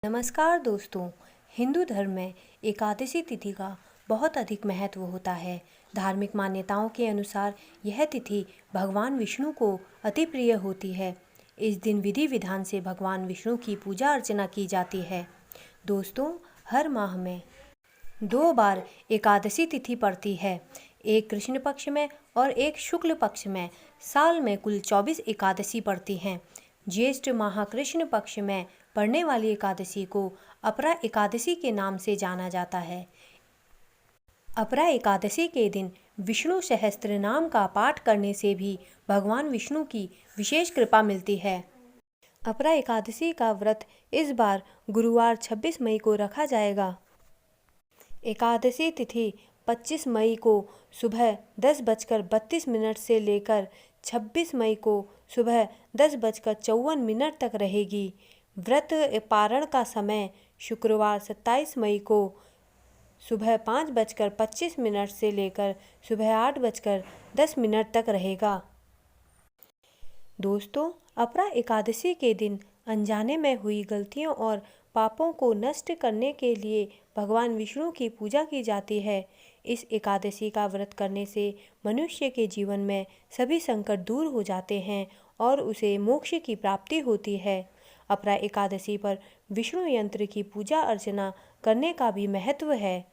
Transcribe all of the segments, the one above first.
नमस्कार दोस्तों। हिंदू धर्म में एकादशी तिथि का बहुत अधिक महत्व होता है। धार्मिक मान्यताओं के अनुसार यह तिथि भगवान विष्णु को अति प्रिय होती है। इस दिन विधि विधान से भगवान विष्णु की पूजा अर्चना की जाती है। दोस्तों, हर माह में 2 बार एकादशी तिथि पड़ती है, एक कृष्ण पक्ष में और एक शुक्ल पक्ष में। साल में कुल 24 एकादशी पड़ती हैं। ज्येष्ठ माह कृष्ण पक्ष में पड़ने वाली एकादशी को अपरा एकादशी के नाम से जाना जाता है। अपरा एकादशी के दिन विष्णु सहस्त्र नाम का पाठ करने से भी भगवान विष्णु की विशेष कृपा मिलती है। अपरा एकादशी का व्रत इस बार गुरुवार 26 मई को रखा जाएगा। एकादशी तिथि 25 मई को सुबह 10:32 से लेकर 26 मई को सुबह 10:54 तक रहेगी। व्रत पारण का समय शुक्रवार 27 मई को सुबह 5:25 से लेकर सुबह 8:10 तक रहेगा। दोस्तों, अपरा एकादशी के दिन अनजाने में हुई गलतियों और पापों को नष्ट करने के लिए भगवान विष्णु की पूजा की जाती है। इस एकादशी का व्रत करने से मनुष्य के जीवन में सभी संकट दूर हो जाते हैं और उसे मोक्ष की प्राप्ति होती है। अपरा एकादशी पर विष्णु यंत्र की पूजा अर्चना करने का भी महत्व है।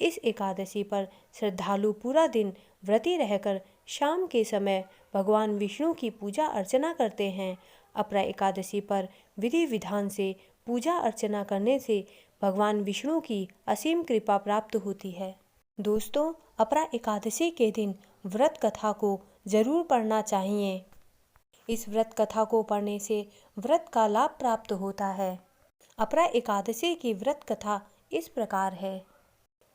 इस एकादशी पर श्रद्धालु पूरा दिन व्रती रहकर शाम के समय भगवान विष्णु की पूजा अर्चना करते हैं। अपरा एकादशी पर विधि विधान से पूजा अर्चना करने से भगवान विष्णु की असीम कृपा प्राप्त होती है। दोस्तों, अपरा एकादशी के दिन व्रत कथा को जरूर पढ़ना चाहिए। इस व्रत कथा को पढ़ने से व्रत का लाभ प्राप्त होता है। अपरा एकादशी की व्रत कथा इस प्रकार है।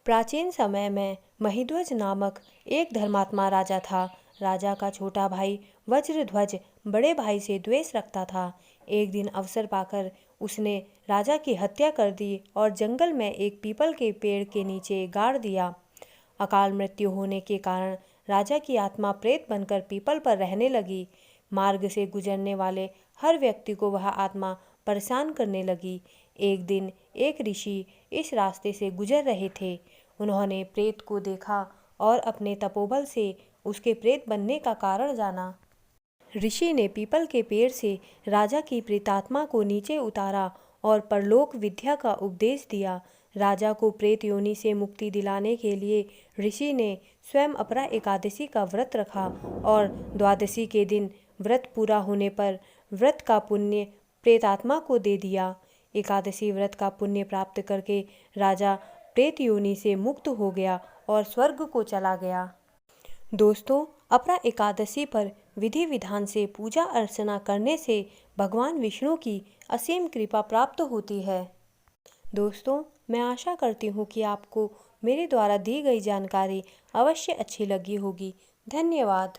प्राचीन समय में महिध्वज नामक एक धर्मात्मा राजा था। राजा का छोटा भाई वज्रध्वज बड़े भाई से द्वेष रखता था। एक दिन अवसर पाकर उसने राजा की हत्या कर दी और जंगल में एक पीपल के पेड़ के नीचे गाड़ दिया। अकाल मृत्यु होने के कारण राजा की आत्मा प्रेत बनकर पीपल पर रहने लगी। मार्ग से गुजरने वाले हर व्यक्ति को वह आत्मा परेशान करने लगी। एक दिन एक ऋषि इस रास्ते से गुजर रहे थे। उन्होंने प्रेत को देखा और अपने तपोबल से उसके प्रेत बनने का कारण जाना। ऋषि ने पीपल के पेड़ से राजा की प्रेतात्मा को नीचे उतारा और परलोक विद्या का उपदेश दिया। राजा को प्रेत योनि से मुक्ति दिलाने के लिए ऋषि ने स्वयं अपरा एकादशी का व्रत रखा और द्वादशी के दिन व्रत पूरा होने पर व्रत का पुण्य प्रेतात्मा को दे दिया। एकादशी व्रत का पुण्य प्राप्त करके राजा प्रेत योनि से मुक्त हो गया और स्वर्ग को चला गया। दोस्तों, अपरा एकादशी पर विधि विधान से पूजा अर्चना करने से भगवान विष्णु की असीम कृपा प्राप्त होती है। दोस्तों, मैं आशा करती हूँ कि आपको मेरे द्वारा दी गई जानकारी अवश्य अच्छी लगी होगी। धन्यवाद।